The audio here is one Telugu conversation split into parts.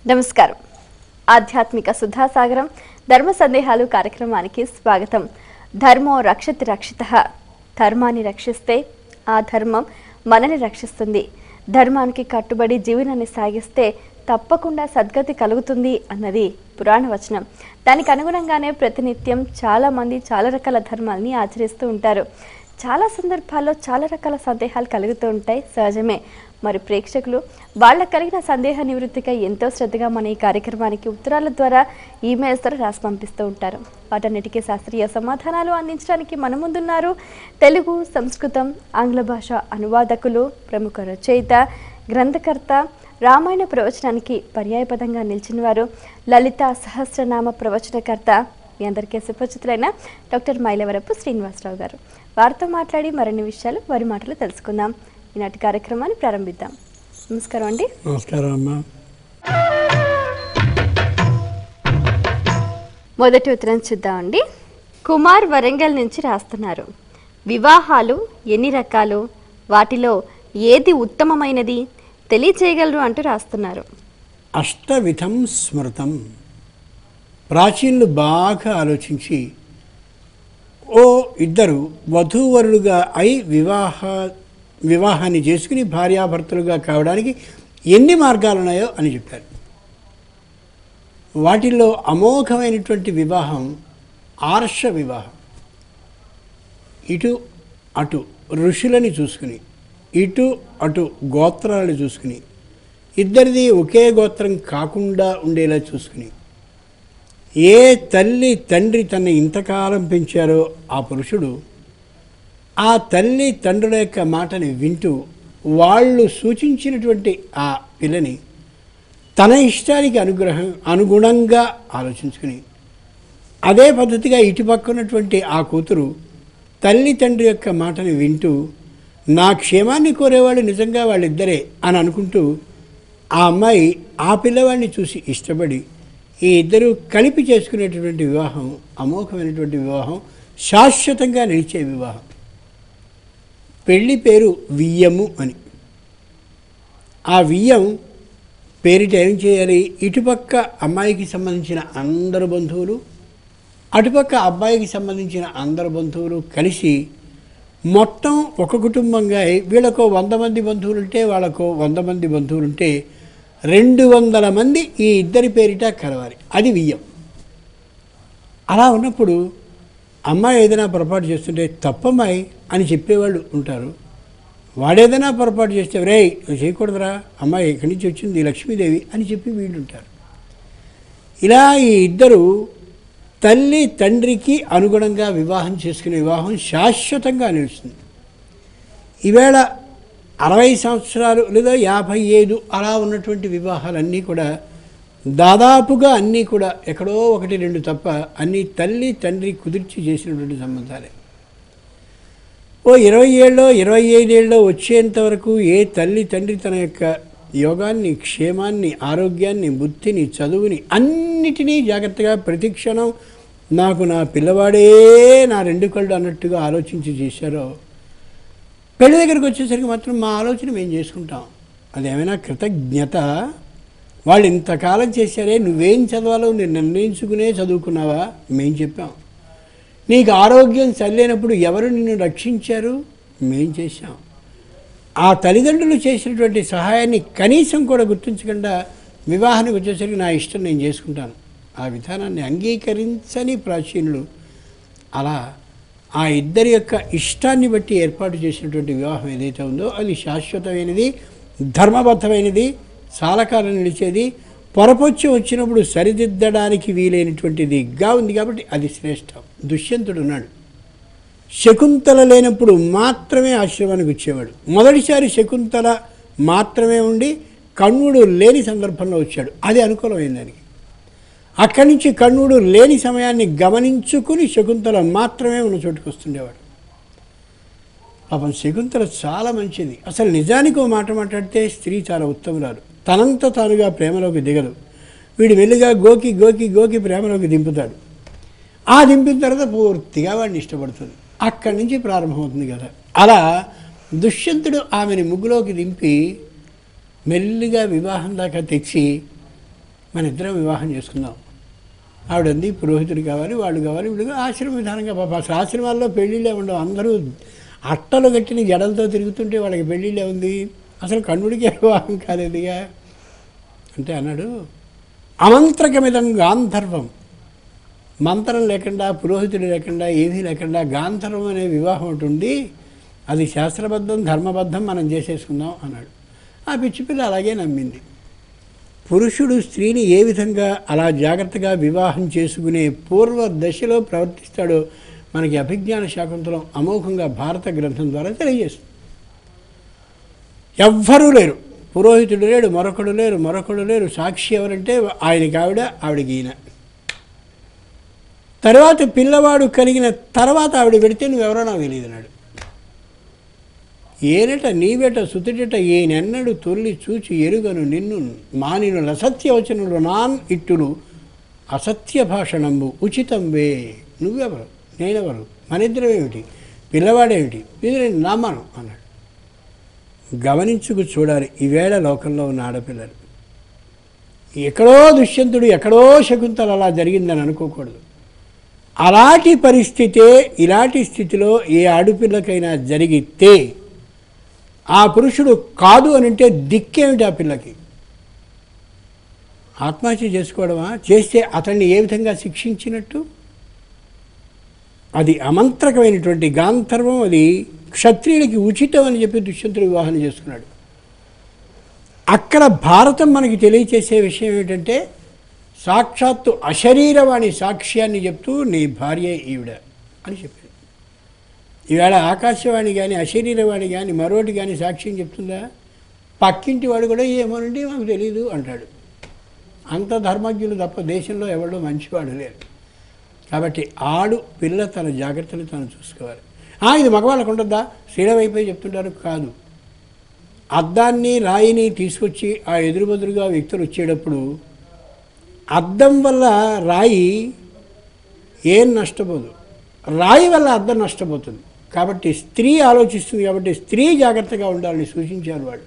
నమస్కారం. ఆధ్యాత్మిక సుధాసాగరం ధర్మ సందేహాలు కార్యక్రమానికి స్వాగతం. ధర్మో రక్షతి రక్షితః. ధర్మాన్ని రక్షిస్తే ఆ ధర్మం మనల్ని రక్షిస్తుంది. ధర్మానికి కట్టుబడి జీవనాన్ని సాగిస్తే తప్పకుండా సద్గతి కలుగుతుంది అన్నది పురాణ వచనం. దానికి అనుగుణంగానే ప్రతినిత్యం చాలా మంది చాలా రకాల ధర్మాలని ఆచరిస్తూ ఉంటారు. చాలా సందర్భాల్లో చాలా రకాల సందేహాలు కలుగుతూ ఉంటాయి, సహజమే. మరి ప్రేక్షకులు వాళ్ళకు కలిగిన సందేహ నివృత్తిగా ఎంతో శ్రద్ధగా మన ఈ కార్యక్రమానికి ఉత్తరాల ద్వారా, ఈమెయిల్స్ ద్వారా రాసి పంపిస్తూ ఉంటారు. వాటన్నిటికీ శాస్త్రీయ సమాధానాలు అందించడానికి మన ముందున్నారు తెలుగు, సంస్కృతం, ఆంగ్ల భాష అనువాదకులు, ప్రముఖ రచయిత, గ్రంథకర్త, రామాయణ ప్రవచనానికి పర్యాయపదంగా నిలిచిన వారు, లలిత సహస్రనామ ప్రవచనకర్త, మీ అందరికీ సుపరిచితులైన డాక్టర్ మైలవరపు శ్రీనివాసరావు గారు. వారితో మాట్లాడి మరిన్ని విషయాలు వారి మాటలు తెలుసుకుందాం. ఈనాటి కార్యక్రమాన్ని ప్రారంభిద్దాం. నమస్కారం అండి. నమస్కారం అమ్మా. మొదటి ఉత్తరం చూద్దామండి. కుమార్ వరంగల్ నుంచి రాస్తున్నారు. వివాహాలు ఎన్ని రకాలు, వాటిలో ఏది ఉత్తమమైనది తెలియచేయగలరు అంటూ రాస్తున్నారు. అష్టవిధం స్మృతం. ప్రాచీనులు బాగా ఆలోచించి ఇద్దరు వధూవరులుగా అయి వివాహాన్ని చేసుకుని భార్యాభర్తలుగా కావడానికి ఎన్ని మార్గాలు ఉన్నాయో అని చెప్పారు. వాటిల్లో అమోఘమైనటువంటి వివాహం ఆర్ష వివాహం. ఇటు అటు ఋషులని చూసుకుని, ఇటు అటు గోత్రాలను చూసుకుని, ఇద్దరిది ఒకే గోత్రం కాకుండా ఉండేలా చూసుకుని, ఏ తల్లి తండ్రి తనని ఇంతకాలం పెంచారో ఆ పురుషుడు ఆ తల్లి తండ్రుల యొక్క మాటని వింటూ వాళ్ళు సూచించినటువంటి ఆ పిల్లని తన ఇష్టానికి అనుగుణంగా ఆలోచించుకుని, అదే పద్ధతిగా ఇటుపక్క ఉన్నటువంటి ఆ కూతురు తల్లి తండ్రి యొక్క మాటని వింటూ నా క్షేమాన్ని కోరేవాళ్ళు నిజంగా వాళ్ళిద్దరే అని అనుకుంటూ ఆ అమ్మాయి ఆ పిల్లవాడిని చూసి ఇష్టపడి ఈ ఇద్దరు కలిపి చేసుకునేటటువంటి వివాహం అమోఘమైనటువంటి వివాహం, శాశ్వతంగా నిలిచే వివాహం. పెళ్లి పేరు వియ్యము అని. ఆ వియ్యం పేరిట ఏం చేయాలి? ఇటుపక్క అమ్మాయికి సంబంధించిన అందరు బంధువులు, అటుపక్క అబ్బాయికి సంబంధించిన అందరు బంధువులు కలిసి మొత్తం ఒక కుటుంబంగా, వీళ్ళకో 100 మంది బంధువులుంటే వాళ్ళకో 100 మంది బంధువులుంటే 200 మంది ఈ ఇద్దరి పేరిట కలవాలి. అది వియ్యం. అలా ఉన్నప్పుడు అమ్మాయి ఏదైనా పొరపాటు చేస్తుంటే తప్పమ్మాయి అని చెప్పేవాళ్ళు ఉంటారు. వాడేదైనా పొరపాటు చేస్తే రే చేయకూడదురా, అమ్మాయి ఎక్కడి నుంచి వచ్చింది లక్ష్మీదేవి అని చెప్పి వీళ్ళు ఉంటారు. ఇలా ఈ ఇద్దరు తల్లి తండ్రికి అనుగుణంగా వివాహం చేసుకునే వివాహం శాశ్వతంగా నిలుస్తుంది. ఈవేళ 60 సంవత్సరాలు లేదా 55 అలా ఉన్నటువంటి వివాహాలన్నీ కూడా దాదాపుగా అన్నీ కూడా ఎక్కడో 1-2 తప్ప అన్నీ తల్లి తండ్రి కుదిర్చి చేసినటువంటి సంబంధాలే. 20 ఏళ్ళో 25 ఏళ్ళో వచ్చేంత వరకు ఏ తల్లి తండ్రి తన యొక్క యోగాన్ని, క్షేమాన్ని, ఆరోగ్యాన్ని, బుద్ధిని, చదువుని అన్నిటినీ జాగ్రత్తగా ప్రతిక్షణం నాకు నా పిల్లవాడే నా 2 కళ్ళు అన్నట్టుగా ఆలోచించి చేశారో, పెళ్లి దగ్గరికి వచ్చేసరికి మాత్రం మా ఆలోచన మేము చేసుకుంటాం. అదేమైనా కృతజ్ఞత? వాళ్ళు ఇంతకాలం చేశారే, నువ్వేం చదవాలో నేను నిర్ణయించుకునే చదువుకున్నావా? మేము చెప్పాం. నీకు ఆరోగ్యం సరిలేనప్పుడు ఎవరు నిన్ను రక్షించారు? మేం చేశాం. ఆ తల్లిదండ్రులు చేసినటువంటి సహాయాన్ని కనీసం కూడా గుర్తించకుండా వివాహానికి వచ్చేసరికి నా ఇష్టం నేను చేసుకుంటాను, ఆ విధానాన్ని అంగీకరించని ప్రాచీనులు అలా ఆ ఇద్దరి యొక్క ఇష్టాన్ని బట్టి ఏర్పాటు చేసినటువంటి వివాహం ఏదైతే ఉందో అది శాశ్వతమైనది, ధర్మబద్ధమైనది, చాలా కాలం నిలిచేది, పొరపొచ్చి వచ్చినప్పుడు సరిదిద్దడానికి వీలైనటువంటిదిగా ఉంది. కాబట్టి అది శ్రేష్టం. దుష్యంతుడు ఉన్నాడు. శకుంతల లేనప్పుడు మాత్రమే ఆశ్రమానికి వచ్చేవాడు. మొదటిసారి శకుంతల మాత్రమే ఉండి కణ్వుడు లేని సందర్భంలో వచ్చాడు. అది అనుకూలమైంది దానికి. అక్కడి నుంచి కణ్వుడు లేని సమయాన్ని గమనించుకుని శకుంతల మాత్రమే ఉన్న చోటుకు వస్తుండేవాడు. పాపం శకుంతల చాలా మంచిది. అసలు నిజానికి ఓ మాట మాట్లాడితే స్త్రీ చాలా ఉత్తమురాలు. తనంత తానుగా ప్రేమలోకి దిగదు. వీడు మెల్లిగా గోకి గోకి గోకి ప్రేమలోకి దింపుతాడు. ఆ దింపిన తర్వాత పూర్తిగా వాడిని ఇష్టపడుతుంది. అక్కడి నుంచి ప్రారంభమవుతుంది కదా. అలా దుష్యంతుడు ఆమెని ముగ్గులోకి దింపి మెల్లిగా వివాహం దాకా తెచ్చి మన ఇద్దరం వివాహం చేసుకుందాం. ఆవిడంది పురోహితుడు కావాలి, వాళ్ళు కావాలి, వీళ్ళు ఆశ్రమ విధానంగా పాప అసలు ఆశ్రమాల్లో పెళ్ళిళ్ళే ఉండవు. అందరూ అట్టలు కట్టిన జడలతో తిరుగుతుంటే వాళ్ళకి పెళ్ళిళ్ళే ఉంది, అసలు కన్నుడికి వివాహం కాలేదుగా అంటే అన్నాడు, అమంత్రకమిదం గాంధర్వం, మంత్రం లేకుండా పురోహితుడు లేకుండా ఏమీ లేకుండా గాంధర్వం అనే వివాహం ఒకటి ఉంది, అది శాస్త్రబద్ధం ధర్మబద్ధం, మనం చేసేసుకుందాం అన్నాడు. ఆ పిచ్చిపిల్ల అలాగే నమ్మింది. పురుషుడు స్త్రీని ఏ విధంగా అలా జాగ్రత్తగా వివాహం చేసుకునే పూర్వ దశలో ప్రవర్తిస్తాడో మనకి అభిజ్ఞాన శాకుంతలం అమోఘంగా భారత గ్రంథం ద్వారా తెలియజేస్తుంది. ఎవ్వరూ లేరు, పురోహితుడు లేడు, మరొకడు లేరు. సాక్షి ఎవరంటే ఆయనకి ఆవిడకి ఈయన. తర్వాత పిల్లవాడు కలిగిన తర్వాత ఆవిడ పెడితే నువ్వెవరో నాకు తెలియదు అన్నాడు. ఏనట నీవేట సుతుడట ఏనెన్నడు తొల్లి చూచి ఎరుగను నిన్ను మానినుల అసత్యవచనులు నాన్ ఇట్టులు అసత్య భాషణంబు ఉచితంవే. నువ్వెవరు, నేనెవరు, మన ఇద్దరం ఏమిటి, పిల్లవాడేమిటి, ఇది నేను నమ్మను అన్నాడు. గమనించుకు చూడాలి ఈవేళ లోకంలో ఉన్న ఆడపిల్లలు. ఎక్కడో దుష్యంతుడు, ఎక్కడో శకుంతల అలా జరిగిందని అనుకోకూడదు. అలాంటి పరిస్థితే ఇలాంటి స్థితిలో ఏ ఆడపిల్లకైనా జరిగితే ఆ పురుషుడు కాదు అని అంటే దిక్కేమిటి ఆ పిల్లకి? ఆత్మహత్య చేసుకోవడమా? చేస్తే అతన్ని ఏ విధంగా శిక్షించినట్టు? అది అమంత్రకమైనటువంటి గాంధర్వం, అది క్షత్రియుడికి ఉచితం అని చెప్పి దుష్యంతుడు వివాహం చేసుకున్నాడు. అక్కడ భారతం మనకి తెలియచేసే విషయం ఏమిటంటే, సాక్షాత్తు అశరీరవాణి సాక్ష్యాన్ని చెప్తూ నీ భార్య ఈవిడ అని చెప్పింది. ఈవేళ ఆకాశవాణి కానీ అశరీరవాణి కానీ మరోటి కానీ సాక్ష్యం చెప్తుందా? పక్కింటి వాడు కూడా ఏమోనండి మాకు తెలియదు అంటాడు. అంత ధర్మజ్ఞులు తప్ప దేశంలో ఎవరో మంచివాడు లేరు. కాబట్టి పిల్ల తన జాగ్రత్తలు తను చూసుకోవాలి. ఇది మగవాళ్ళకు ఉండద్దా? శ్రీడవైపోయి చెప్తుంటారు. కాదు, అద్దాన్ని రాయిని తీసుకొచ్చి ఆ ఎదురుబెదురుగా వ్యక్తులు వచ్చేటప్పుడు అద్దం వల్ల రాయి ఏం నష్టపోదు, రాయి వల్ల అద్దం నష్టపోతుంది. కాబట్టి స్త్రీ ఆలోచిస్తుంది, కాబట్టి స్త్రీ జాగ్రత్తగా ఉండాలని సూచించారు వాళ్ళు.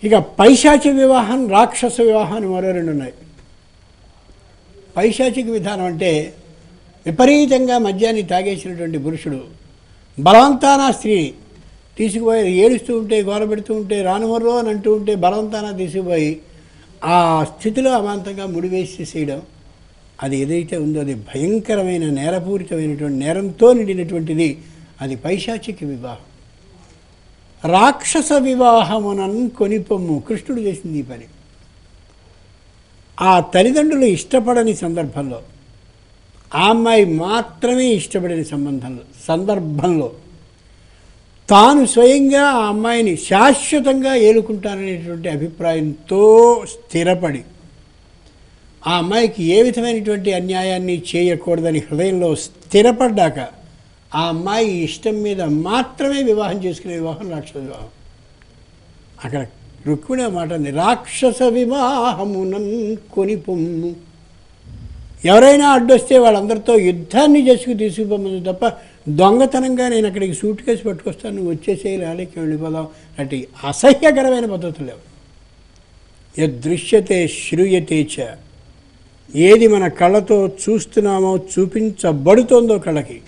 ఇక పైశాచిక వివాహం, రాక్షస వివాహం అని మరో రెండు ఉన్నాయి. పైశాచిక విధానం అంటే విపరీతంగా మద్యాన్ని తాగేసినటువంటి పురుషుడు బలవంతాన స్త్రీని తీసుకుపోయి ఏడుస్తూ ఉంటే, గోల పెడుతూ ఉంటే, రానుమర్రో అని అంటూ ఉంటే బలవంతాన తీసుకుపోయి ఆ స్థితిలో అమాంతంగా ముడివేసేసేయడం, అది ఏదైతే ఉందో అది భయంకరమైన నేరపూరితమైనటువంటి నేరంతో నిండినటువంటిది. అది పైశాచిక వివాహం. రాక్షస వివాహమునన్ కొనిపొమ్ము, కృష్ణుడు చేసింది ఈ పని. ఆ తల్లిదండ్రులు ఇష్టపడని సందర్భంలో, ఆ అమ్మాయి మాత్రమే ఇష్టపడిన సందర్భంలో తాను స్వయంగా ఆ అమ్మాయిని శాశ్వతంగా ఏలుకుంటాననేటువంటి అభిప్రాయంతో స్థిరపడి ఆ అమ్మాయికి ఏ విధమైనటువంటి అన్యాయాన్ని చేయకూడదని హృదయంలో స్థిరపడ్డాక ఆ అమ్మాయి ఇష్టం మీద మాత్రమే వివాహం చేసుకునే వివాహం రాక్షస వివాహం. అక్కడ రుక్మిణి మాట ఉంది, రాక్షస వివాహమునన్ కొనిపొమ్ము. ఎవరైనా అడ్డొస్తే వాళ్ళందరితో యుద్ధాన్ని చేసుకు తీసుకుపోమని తప్ప దొంగతనంగా నేను అక్కడికి సూట్ కేసు పట్టుకొస్తాను, నువ్వు వచ్చేసేయి, రాలేకి వెళ్ళిపోదాం అంటే అసహ్యకరమైన పద్ధతులు లేవు. యదృశ్యతే శ్రూయతే చ, ఏది మన కళ్ళతో చూస్తున్నామో, చూపించబడుతోందో కళ్ళకి,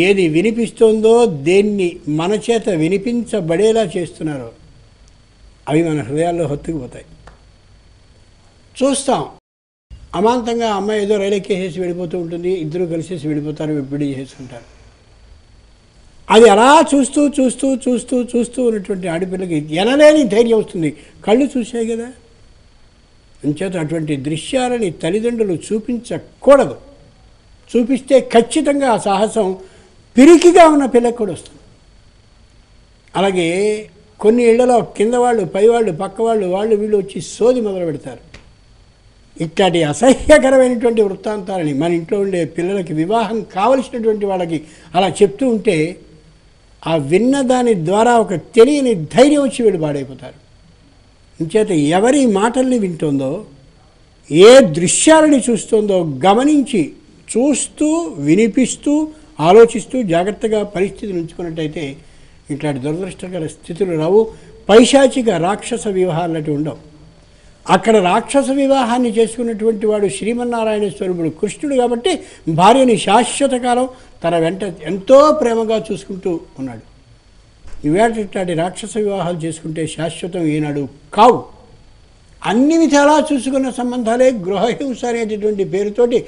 ఏది వినిపిస్తోందో, దేన్ని మన చేత వినిపించబడేలా చేస్తున్నారో అవి మన హృదయాల్లో హత్తుకుపోతాయి. చూస్తాం, అమాంతంగా అమ్మాయి ఏదో రైలు ఎక్కేసేసి వెళ్ళిపోతూ ఉంటుంది, ఇద్దరు కలిసేసి వెళ్ళిపోతారు, విడిడి చేసుకుంటారు. అది అలా చూస్తూ చూస్తూ చూస్తూ చూస్తూ ఉన్నటువంటి ఆడపిల్లకి ఎనలేని ధైర్యం వస్తుంది. కళ్ళు చూసాయి కదా, అంచేత అటువంటి దృశ్యాలని తల్లిదండ్రులు చూపించకూడదు. చూపిస్తే ఖచ్చితంగా ఆ సాహసం పిరికిగా ఉన్న పిల్లకి కూడా వస్తుంది. అలాగే కొన్ని ఇళ్లలో కింద వాళ్ళు, పైవాళ్ళు, పక్కవాళ్ళు, వాళ్ళు వీళ్ళు వచ్చి సోది మొదలు పెడతారు. ఇట్లాంటి అసహ్యకరమైనటువంటి వృత్తాంతాలని మన ఇంట్లో ఉండే పిల్లలకి, వివాహం కావలసినటువంటి వాళ్ళకి అలా చెప్తూ ఉంటే ఆ విన్న దాని ద్వారా ఒక తెలియని ధైర్యం వచ్చి వీళ్ళు పాడైపోతారు. ఇంచేత ఎవరి మాటల్ని వింటుందో, ఏ దృశ్యాలని చూస్తుందో గమనించి చూస్తూ, వినిపిస్తూ, ఆలోచిస్తూ జాగ్రత్తగా పరిస్థితిని ఉంచుకున్నట్టయితే ఇట్లాంటి దురదృష్టకర స్థితులు రావు. పైశాచిక రాక్షస వివాహాలు ఉండవు. అక్కడ రాక్షస వివాహాన్ని చేసుకున్నటువంటి వాడు శ్రీమన్నారాయణ స్వరూపుడు కృష్ణుడు కాబట్టి భార్యని శాశ్వత కాలం తన వెంట ఎంతో ప్రేమగా చూసుకుంటూ ఉన్నాడు. ఇవేటట్లాంటి రాక్షస వివాహాలు చేసుకుంటే శాశ్వతం ఈనాడు కావు. అన్ని విధాలా చూసుకున్న సంబంధాలే గృహహింస అనేటటువంటి పేరుతోటి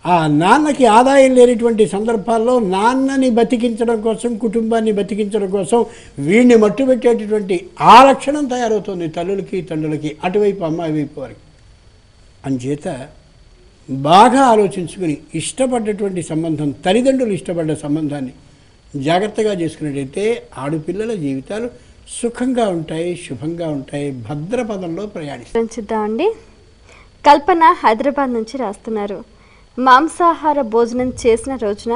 ఆ నాన్నకి ఆదాయం లేనటువంటి సందర్భాల్లో నాన్నని బతికించడం కోసం, కుటుంబాన్ని బతికించడం కోసం వీడిని మట్టుబెట్టేటటువంటి ఆ లక్షణం తయారవుతుంది తల్లులకి తండ్రులకి, అటువైపు అమ్మాయి వైపు వారికి. అంచేత బాగా ఆలోచించుకుని ఇష్టపడ్డటువంటి సంబంధం, తల్లిదండ్రులు ఇష్టపడ్డ సంబంధాన్ని జాగ్రత్తగా చేసుకున్నట్టయితే ఆడపిల్లల జీవితాలు సుఖంగా ఉంటాయి, శుభంగా ఉంటాయి, భద్రపదంలో ప్రయాణిస్తామండి. కల్పన హైదరాబాద్ నుంచి రాస్తున్నారు. మాంసాహార భోజనం చేసిన రోజున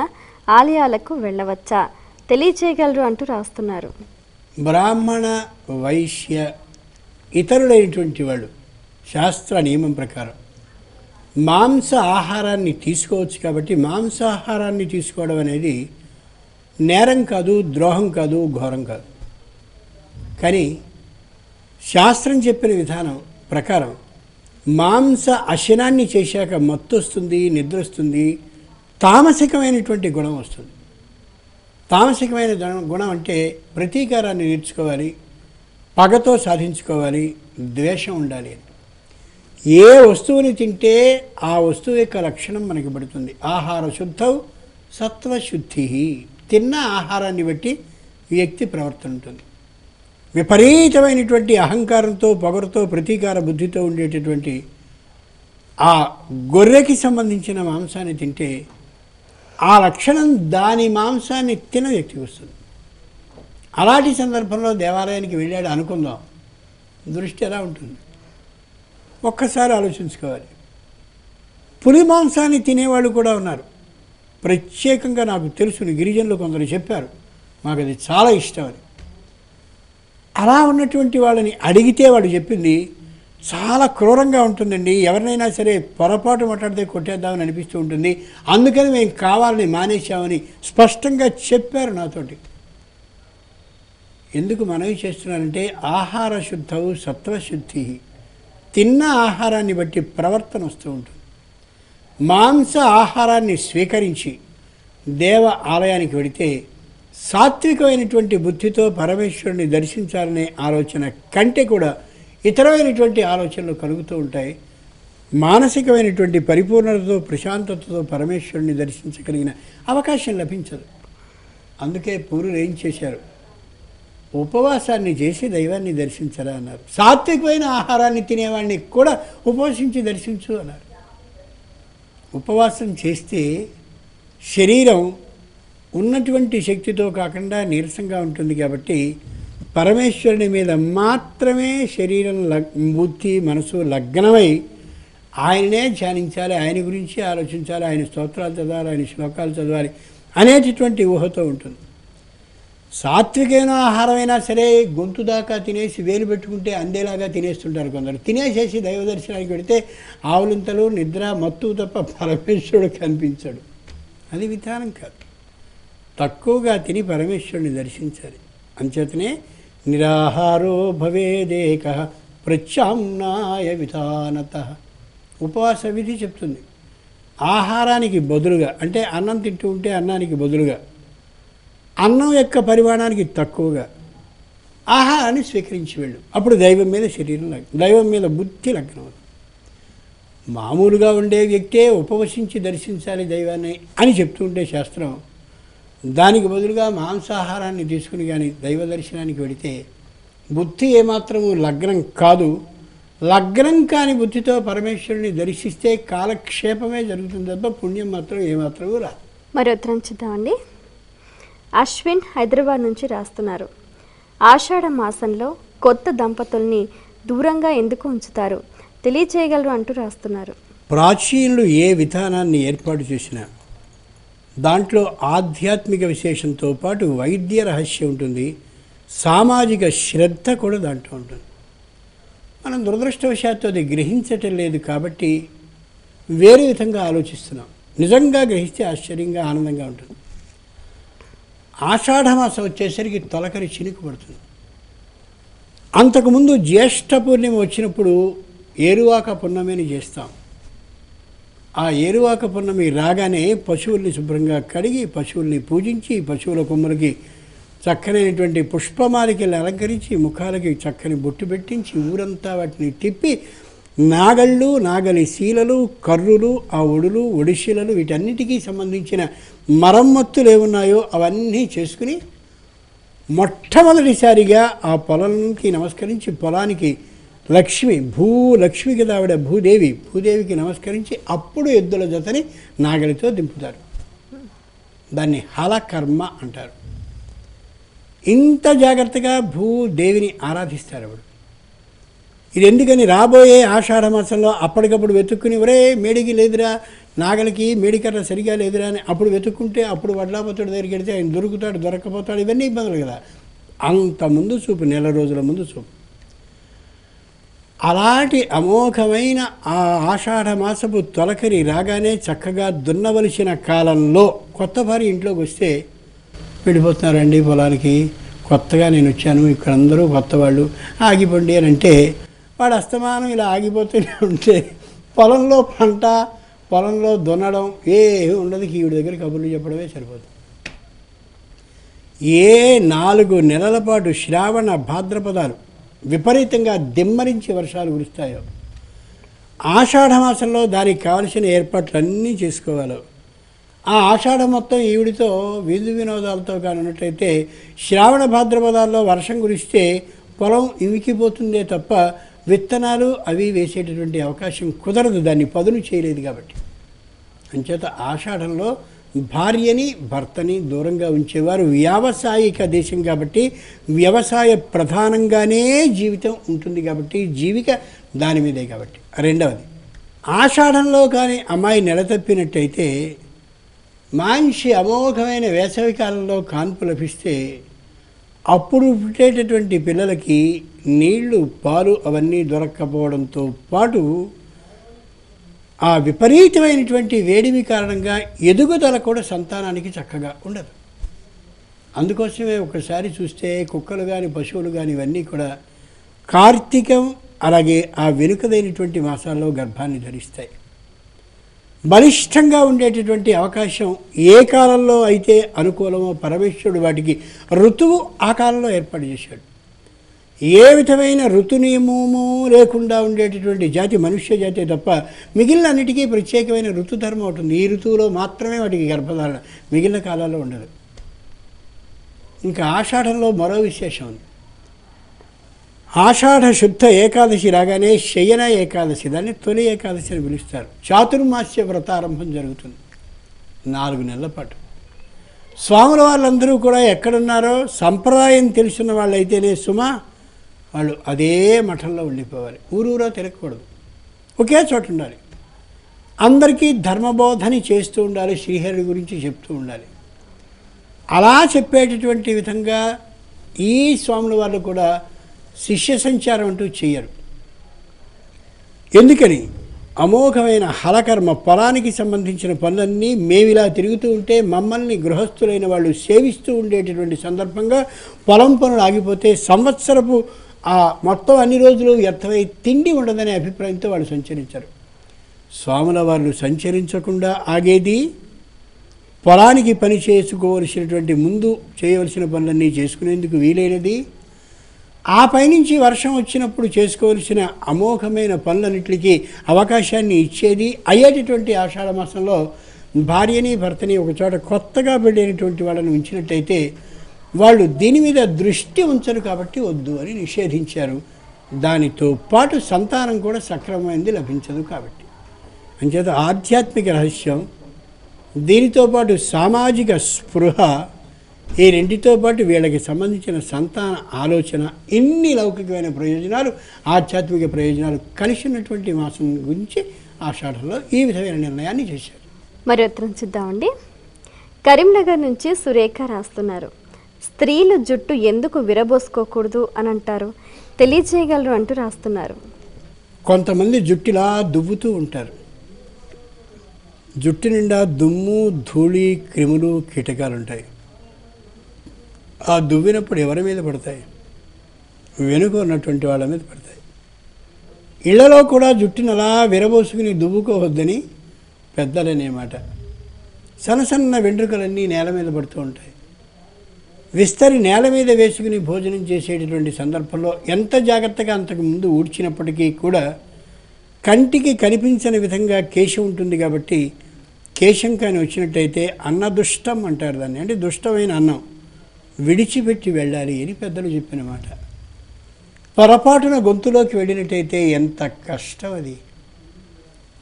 ఆలయాలకు వెళ్ళవచ్చా, తెలియచేయగలరు అంటూ రాస్తున్నారు. బ్రాహ్మణ, వైశ్య, ఇతరులైనటువంటి వాళ్ళు శాస్త్ర నియమం ప్రకారం మాంస ఆహారాన్ని తీసుకోవచ్చు. కాబట్టి మాంసాహారాన్ని తీసుకోవడం అనేది నేరం కాదు, ద్రోహం కాదు, ఘోరం కాదు. కానీ శాస్త్రం చెప్పిన విధానం ప్రకారం మాంస అశనాన్ని చేశాక మత్తు వస్తుంది, నిద్ర వస్తుంది, తామసికమైనటువంటి గుణం వస్తుంది. తామసికమైన గుణం అంటే ప్రతీకారాన్ని నేర్చుకోవాలి, పగతో సాధించుకోవాలి, ద్వేషం ఉండాలి. ఏ వస్తువుని తింటే ఆ వస్తువు యొక్క లక్షణం మనకి పడుతుంది. ఆహార శుద్ధౌ సత్వశుద్ధి. తిన్న ఆహారాన్ని బట్టి వ్యక్తి ప్రవర్తన ఉంటుంది. విపరీతమైనటువంటి అహంకారంతో, పొగరుతో, ప్రతీకార బుద్ధితో ఉండేటటువంటి ఆ గొర్రెకి సంబంధించిన మాంసాన్ని తింటే ఆ లక్షణం దాని మాంసాన్ని తిన వ్యక్తికి వస్తుంది. అలాంటి సందర్భంలో దేవాలయానికి వెళ్ళాడు అనుకుందాం, దృష్టి ఎలా ఉంటుంది ఒక్కసారి ఆలోచించుకోవాలి. పులి మాంసాన్ని తినేవాళ్ళు కూడా ఉన్నారు. ప్రత్యేకంగా నాకు తెలుసుని గిరిజనులు కొందరు చెప్పారు, మాకు అది చాలా ఇష్టం అని. అలా ఉన్నటువంటి వాళ్ళని అడిగితే వాడు చెప్పింది చాలా క్రూరంగా ఉంటుందండి, ఎవరినైనా సరే పొరపాటు మాట్లాడితే కొట్టేద్దామని అనిపిస్తూ ఉంటుంది, అందుకని మేము కావాలని మానేశామని స్పష్టంగా చెప్పారు నాతోటి. ఎందుకు మనవి చేస్తున్నారంటే ఆహార శుద్ధవు సత్వశుద్ధి. తిన్న ఆహారాన్ని బట్టి ప్రవర్తన వస్తూ ఉంటుంది. మాంస ఆహారాన్ని స్వీకరించి దేవ ఆలయానికి వెడితే సాత్వికమైనటువంటి బుద్ధితో పరమేశ్వరుని దర్శించాలనే ఆలోచన కంటే కూడా ఇతరమైనటువంటి ఆలోచనలు కలుగుతూ ఉంటాయి. మానసికమైనటువంటి పరిపూర్ణతతో, ప్రశాంతతతో పరమేశ్వరుని దర్శించగలిగిన అవకాశం లభించదు. అందుకే పూర్వులు ఏం చేశారు, ఉపవాసాన్ని చేసి దైవాన్ని దర్శించరా అన్నారు. సాత్వికమైన ఆహారాన్ని తినేవాడిని కూడా ఉపవసించి దర్శించు అన్నారు. ఉపవాసం చేస్తే శరీరం ఉన్నటువంటి శక్తితో కాకుండా నీరసంగా ఉంటుంది. కాబట్టి పరమేశ్వరుని మీద మాత్రమే శరీరం బుద్ధి మనసు లగ్నమై ఆయననే ధ్యానించాలి, ఆయన గురించి ఆలోచించాలి, ఆయన స్తోత్రాలు చదవాలి, ఆయన శ్లోకాలు చదవాలి అనేటటువంటి ఊహతో ఉంటుంది. సాత్వికమైన ఆహారమైనా సరే గొంతు దాకా తినేసి వేలు పెట్టుకుంటే అందేలాగా తినేస్తుంటారు కొందరు. తినేసేసి దైవ దర్శనానికి పెడితే ఆవులింతలు, నిద్ర, మత్తు తప్ప పరమేశ్వరుడు కనిపించడు. అది విధానం కాదు. తక్కువగా తిని పరమేశ్వరుని దర్శించాలి. అంచేతనే నిరాహారో భవేదేక ప్రత్యామ్నాయ విధానత ఉపవాస విధి చెప్తుంది. ఆహారానికి బదులుగా అంటే అన్నం తింటూ ఉంటే అన్నానికి బదులుగా అన్నం యొక్క పరిమాణానికి తక్కువగా ఆహారాన్ని స్వీకరించి వెళ్ళు. అప్పుడు దైవం మీద శరీరం దైవం మీద బుద్ధి లగ్నం. మామూలుగా ఉండే వ్యక్తే ఉపవసించి దర్శించాలి దైవాన్ని అని చెప్తూ ఉంటే శాస్త్రం, దానికి బదులుగా మాంసాహారాన్ని తీసుకుని కానీ దైవ దర్శనానికి వెళితే బుద్ధి ఏమాత్రము లగ్నం కాదు. లగ్నం కాని బుద్ధితో పరమేశ్వరుని దర్శిస్తే కాలక్షేపమే జరుగుతుంది తప్ప పుణ్యం మాత్రం ఏమాత్రము రాదు. మరి ఉత్తరం చూద్దామండి. అశ్విన్ హైదరాబాద్ నుంచి రాస్తున్నారు. ఆషాఢ మాసంలో కొత్త దంపతుల్ని దూరంగా ఎందుకు ఉంచుతారు, తెలియచేయగలరు అంటూ రాస్తున్నారు. ప్రాచీనులు ఏ విధానాన్ని ఏర్పాటు చేసినా దాంట్లో ఆధ్యాత్మిక విశేషంతో పాటు వైద్య రహస్యం ఉంటుంది, సామాజిక శ్రద్ధ కూడా దాంట్లో ఉంటుంది. మనం దురదృష్టవశాత్తు అది గ్రహించటం లేదు కాబట్టి వేరే విధంగా ఆలోచిస్తున్నాం. నిజంగా గ్రహిస్తే ఆశ్చర్యంగా ఆనందంగా ఉంటుంది. ఆషాఢమాసం వచ్చేసరికి తొలకరి చినుకు పడుతుంది. అంతకుముందు జ్యేష్ఠ పూర్ణిమ వచ్చినప్పుడు ఏరువాక పున్నమిని చేస్తాం. ఆ ఏరువాక పున్నమి రాగానే పశువుల్ని శుభ్రంగా కడిగి, పశువుల్ని పూజించి, పశువుల కొమ్ములకి చక్కనైనటువంటి పుష్పమాలికలు అలంకరించి, ముఖాలకి చక్కని బొట్టు పెట్టించి, ఊరంతా వాటిని తిప్పి, నాగళ్ళు, నాగలి శీలలు, కర్రులు, ఆ ఒడులు, ఒడిశీలలు, వీటన్నిటికీ సంబంధించిన మరమ్మత్తులు ఏమున్నాయో అవన్నీ చేసుకుని మొట్టమొదటిసారిగా ఆ పొలానికి నమస్కరించి, పొలానికి లక్ష్మి, భూలక్ష్మి కదా ఆవిడ, భూదేవికి నమస్కరించి అప్పుడు ఎద్దుల జతని నాగలితో దింపుతారు. దాన్ని హలకర్మ అంటారు. ఇంత జాగ్రత్తగా భూదేవిని ఆరాధిస్తారు ఆవిడ. ఇది ఎందుకని రాబోయే ఆషాఢ మాసంలో అప్పటికప్పుడు వెతుక్కుని, ఒరే మేడికి లేదురా, నాగలికి మేడికర్ర సరిగా లేదురా అని అప్పుడు వెతుక్కుంటే అప్పుడు వడ్లాపతుడి దగ్గరికి వెళితే ఆయన దొరుకుతాడు, దొరకపోతాడు, ఇవన్నీ ఇబ్బందులు కదా. అంత ముందు చూపు, నెల రోజుల ముందు చూపు. అలాంటి అమోఘమైన ఆ ఆషాఢ మాసపు తొలకరి రాగానే చక్కగా దున్నవలసిన కాలంలో కొత్త భార్య ఇంట్లోకి వస్తే, వెళ్ళిపోతున్నారండి పొలానికి, కొత్తగా నేను వచ్చాను, ఇక్కడ అందరూ కొత్త వాళ్ళు, ఆగిపోండి అని అంటే వాడు అస్తమానం ఇలా ఆగిపోతూనే ఉంటే పొలంలో పంట, పొలంలో దున్నడం ఏమీ ఉండదు. ఈవిడ దగ్గర కబుర్లు చెప్పడమే సరిపోతుంది. ఏ 4 నెలల పాటు శ్రావణ భాద్రపదాలు విపరీతంగా దిమ్మరించి వర్షాలు కురుస్తాయో, ఆషాఢమాసంలో దానికి కావలసిన ఏర్పాట్లన్నీ చేసుకోవాలి. ఆ ఆషాఢం మొత్తం ఈవిడితో విందు వినోదాలతో కానున్నట్టయితే శ్రావణ భాద్రపదాల్లో వర్షం కురిస్తే పొలం ఇమికిపోతుందే తప్ప విత్తనాలు అవి వేసేటటువంటి అవకాశం కుదరదు, దాన్ని పదును చేయలేదు కాబట్టి. అంచేత ఆషాఢంలో భార్యని భర్తని దూరంగా ఉంచేవారు. వ్యావసాయిక దేశం కాబట్టి వ్యవసాయ ప్రధానంగానే జీవితం ఉంటుంది కాబట్టి, జీవిక దాని మీదే కాబట్టి. రెండవది, ఆషాఢంలో కానీ అమ్మాయి నెలతప్పినట్టయితే మంచి అమోఘమైన వేసవికాలంలో కాన్పు లభిస్తే అప్పుడు పుట్టేటటువంటి పిల్లలకి నీళ్లు, పాలు అవన్నీ దొరక్కపోవడంతో పాటు ఆ విపరీతమైనటువంటి వేడిమి కారణంగా ఎదుగుదల కూడా సంతానానికి చక్కగా ఉండదు. అందుకోసమే ఒకసారి చూస్తే కుక్కలు కానీ, పశువులు కానీ ఇవన్నీ కూడా కార్తీకం అలాగే ఆ వెనుకదైనటువంటి మాసాల్లో గర్భాన్ని ధరిస్తాయి. బలిష్టంగా ఉండేటటువంటి అవకాశం ఏ కాలంలో అయితే అనుకూలమో పరమేశ్వరుడు వాటికి ఋతువు ఆ కాలంలో ఏర్పాటు చేశాడు. ఏ విధమైన ఋతు నియమము లేకుండా ఉండేటటువంటి జాతి మనుష్య జాతే తప్ప మిగిలిన అన్నిటికీ ప్రత్యేకమైన ఋతుధర్మం ఉంటుంది. ఈ ఋతువులో మాత్రమే వాటికి గర్భధారణ, మిగిలిన కాలాల్లో ఉండదు. ఇంకా ఆషాఢంలో మరో విశేషం ఉంది. ఆషాఢ శుద్ధ ఏకాదశి రాగానే శయన ఏకాదశి, దాన్ని తొలి ఏకాదశి అని పిలుస్తారు. చాతుర్మాస్య వ్రతారంభం జరుగుతుంది 4 నెలల పాటు. స్వాముల వాళ్ళందరూ కూడా ఎక్కడున్నారో సంప్రదాయం తెలిసిన వాళ్ళైతేనే సుమా వాళ్ళు అదే మఠంలో ఉండిపోవాలి, ఊరూరో తిరగకూడదు, ఒకే చోట ఉండాలి. అందరికీ ధర్మబోధని చేస్తూ ఉండాలి, శ్రీహరి గురించి చెప్తూ ఉండాలి. అలా చెప్పేటటువంటి విధంగా ఈ స్వాముల వాళ్ళు కూడా శిష్య సంచారం అంటూ చేయరు. ఎందుకని? అమోఘమైన హలకర్మ, పొలానికి సంబంధించిన పనులన్నీ మేమిలా తిరుగుతూ ఉంటే మమ్మల్ని గృహస్థులైన వాళ్ళు సేవిస్తూ ఉండేటటువంటి సందర్భంగా పొలం పనులు ఆగిపోతే సంవత్సరపు ఆ మొత్తం అన్ని రోజులు వ్యర్థమై తిండి ఉండదనే అభిప్రాయంతో వాళ్ళు సంచరించారు. స్వాముల వాళ్ళు సంచరించకుండా ఆగేది పొలానికి పని చేసుకోవలసినటువంటి ముందు చేయవలసిన పనులన్నీ చేసుకునేందుకు వీలైనది, ఆ పైనుంచి వర్షం వచ్చినప్పుడు చేసుకోవలసిన అమోఘమైన పనులన్నింటికి అవకాశాన్ని ఇచ్చేది అయ్యేటటువంటి ఆషాఢ మాసంలో భార్యని భర్తని ఒకచోట కొత్తగా పెళ్ళైనటువంటి వాళ్ళని ఉంచినట్టయితే వాళ్ళు దీని మీద దృష్టి ఉంచరు కాబట్టి వద్దు అని నిషేధించారు. దానితో పాటు సంతానం కూడా సక్రమమైనది లభించదు కాబట్టి. అంచేత ఆధ్యాత్మిక రహస్యం, దీనితో పాటు సామాజిక స్పృహ, ఈ రెండితో పాటు వీళ్ళకి సంబంధించిన సంతాన ఆలోచన, ఇన్ని లౌకికమైన ప్రయోజనాలు, ఆధ్యాత్మిక ప్రయోజనాలు కలిసి ఉన్నటువంటి మాసం గురించి ఆషాఢంలో ఈ విధమైన నిర్ణయాన్ని చేశారు. మరి ఉత్తరం చూద్దామండి. కరీంనగర్ నుంచి సురేఖ రాస్తున్నారు. స్త్రీలు జుట్టు ఎందుకు విరబోసుకోకూడదు అని అంటారు, తెలియజేయగలరు అంటూ రాస్తున్నారు. కొంతమంది జుట్టులా దువ్వుతూ ఉంటారు. జుట్టు నిండా దుమ్ము, ధూళి, క్రిములు, కీటకాలు ఉంటాయి. ఆ దువ్వినప్పుడు ఎవరి మీద పడతాయి? వెనుక ఉన్నటువంటి వాళ్ళ మీద పడతాయి. ఇళ్లలో కూడా జుట్టును అలా విరబోసుకుని దువ్వుకోవద్దని పెద్దలనే మాట. సన్న వెంట్రుకలన్నీ నేల మీద పడుతూ ఉంటాయి. విస్తరి నేల మీద వేసుకుని భోజనం చేసేటటువంటి సందర్భంలో ఎంత జాగ్రత్తగా అంతకు ముందు ఊడ్చినప్పటికీ కూడా కంటికి కనిపించని విధంగా కేశం ఉంటుంది. కాబట్టి కేశం కానీ వచ్చినట్టయితే అన్నదుష్టం అంటారు దాన్ని, అంటే దుష్టమైన అన్నం విడిచిపెట్టి వెళ్ళాలి అని పెద్దలు చెప్పిన మాట. పొరపాటున గొంతులోకి వెళ్ళినట్టయితే ఎంత కష్టం అది.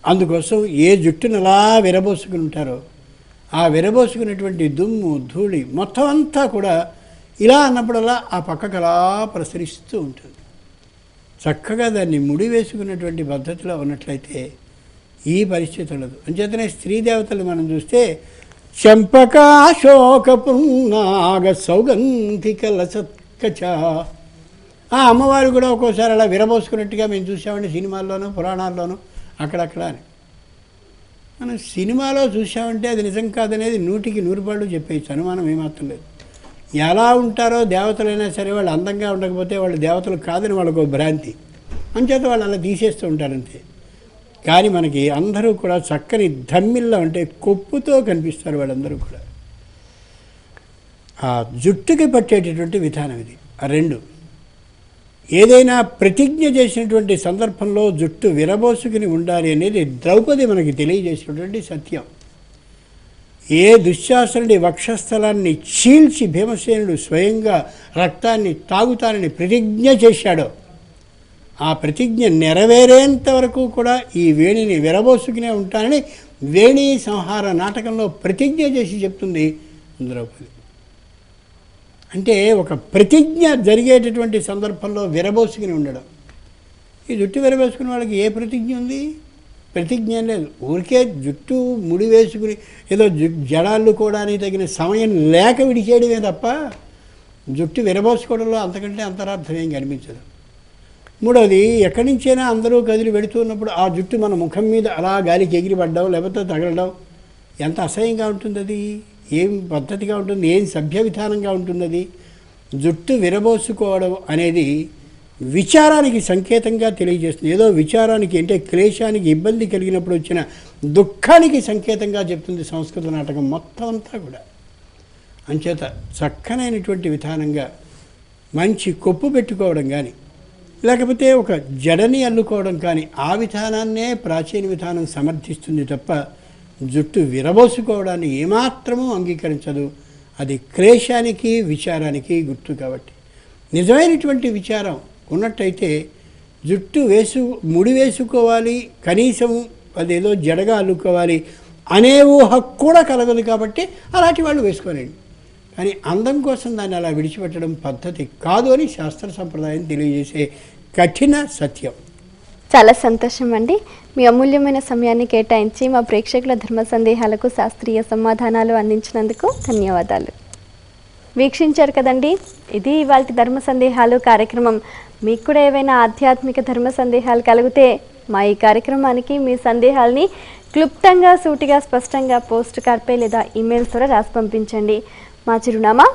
అందుకోసం ఏ జుట్టును అలా విరబోసుకుని ఉంటారో ఆ విరబోసుకున్నటువంటి దుమ్ము ధూళి మొత్తం అంతా కూడా ఇలా అన్నప్పుడల్లా ఆ పక్కకు అలా ప్రసరిస్తూ ఉంటుంది. చక్కగా దాన్ని ముడి వేసుకున్నటువంటి పద్ధతిలో ఉన్నట్లయితే ఈ పరిస్థితి ఉండదు. అంచేతనే స్త్రీ దేవతలు మనం చూస్తే చంపకాశోక పున్నాగ సౌగంధిక లసత్కచ, ఆ అమ్మవారు కూడా ఒక్కోసారి అలా విరబోసుకున్నట్టుగా మేము చూసామండి సినిమాల్లోనూ పురాణాల్లోనూ అక్కడక్కడ అని. మనం సినిమాలో చూసామంటే అది నిజం కాదనేది 100కి 100 పాళ్ళు చెప్పేయచ్చు, అనుమానం ఏమాత్రం లేదు. ఎలా ఉంటారో దేవతలైనా సరే వాళ్ళు అందంగా ఉండకపోతే వాళ్ళు దేవతలు కాదని వాళ్ళకు భ్రాంతి, అంచేత వాళ్ళు అలా తీసేస్తూ ఉంటారంతే. కానీ మనకి అందరూ కూడా చక్కని ధమ్మిల్లో అంటే కొప్పుతో కనిపిస్తారు వాళ్ళందరూ కూడా. ఆ జుట్టుకి పట్టేటటువంటి విధానం ఇది. 2, ఏదైనా ప్రతిజ్ఞ చేసినటువంటి సందర్భంలో జుట్టు విరబోసుకుని ఉండాలి అనేది ద్రౌపది మనకి తెలియజేసినటువంటి సత్యం. ఏ దుశ్శాసనుడి వక్షస్థలాన్ని చీల్చి భీమసేనుడు స్వయంగా రక్తాన్ని తాగుతానని ప్రతిజ్ఞ చేశాడో ఆ ప్రతిజ్ఞ నెరవేరేంత వరకు కూడా ఈ వేణిని విరబోసుకునే ఉంటానని వేణి సంహార నాటకంలో ప్రతిజ్ఞ చేసి చెప్తుంది ద్రౌపది. అంటే ఒక ప్రతిజ్ఞ జరిగేటటువంటి సందర్భంలో విరబోసుకుని ఉండడం. ఈ జుట్టు విరబోసుకునే వాళ్ళకి ఏ ప్రతిజ్ఞ ఉంది? ప్రతిజ్ఞ లేదు. ఊరికే జుట్టు ముడి వేసుకుని ఏదో జడాల్లుకోవడానికి తగిన సమయం లేక విడిచేయడమే తప్ప జుట్టు విరబోసుకోవడంలో అంతకంటే అంతరార్థం ఏం కనిపించదు. 3వది, ఎక్కడి నుంచైనా అందరూ కదిలి వెళుతున్నప్పుడు ఆ జుట్టు మన ముఖం మీద అలా గాలికి ఎగిరిపడ్డం లేకపోతే తగలడం ఎంత అసహ్యంగా ఉంటుంది. అది ఏం పద్ధతిగా ఉంటుంది, ఏం సభ్య విధానంగా ఉంటుంది. అది జుట్టు విరబోసుకోవడం అనేది విచారానికి సంకేతంగా తెలియజేస్తుంది. ఏదో విచారానికి అంటే క్లేశానికి ఇబ్బంది కలిగినప్పుడు వచ్చిన దుఃఖానికి సంకేతంగా చెప్తుంది సంస్కృత నాటకం మొత్తం అంతా కూడా. అంచేత చక్కనైనటువంటి విధానంగా మంచి కొప్పు పెట్టుకోవడం కానీ లేకపోతే ఒక జడని అల్లుకోవడం కానీ ఆ విధానాన్నే ప్రాచీన విధానం సమర్థిస్తుంది తప్ప జుట్టు విరబోసుకోవడాన్ని ఏమాత్రమూ అంగీకరించదు. అది క్లేశానికి విచారానికి గుర్తు. కాబట్టి నిజమైనటువంటి విచారం ఉన్నట్టయితే జుట్టు ముడి వేసుకోవాలి, కనీసం అదేదో జడగా అల్లుకోవాలి అనే ఊహ కూడా కలగదు. కాబట్టి అలాంటి వాళ్ళు వేసుకోలేండి. కానీ అందం కోసం దాన్ని అలా విడిచిపెట్టడం పద్ధతి కాదు అని శాస్త్ర సంప్రదాయం తెలియజేసే కఠిన సత్యం. చాలా సంతోషం అండి. మీ అమూల్యమైన సమయాన్ని కేటాయించి మా ప్రేక్షకుల ధర్మ సందేహాలకు శాస్త్రీయ సమాధానాలు అందించినందుకు ధన్యవాదాలు. వీక్షించారు కదండి, ఇది ఇవాళ ధర్మ సందేహాలు కార్యక్రమం. మీకు కూడా ఏవైనా ఆధ్యాత్మిక ధర్మ సందేహాలు కలిగితే మా ఈ కార్యక్రమానికి మీ సందేహాలని క్లుప్తంగా, సూటిగా, స్పష్టంగా పోస్ట్ కార్డ్పై లేదా ఈమెయిల్ ద్వారా రాసి పంపించండి. మా చిరునామా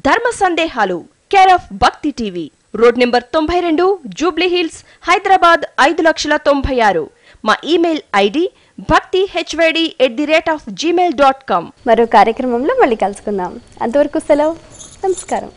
ధర్మ సందేహాలు, కేర్ ఆఫ్ భక్తి TV, road number 92, Jubilee hills, Hyderabad 5,96,000. మా ఈమెయిల్ ఐడి bhaktihyd@gmail.com. మరో కార్యక్రమంలో మళ్ళీ కలుసుకుందాం. అంతవరకు సెలవు. నమస్కారం.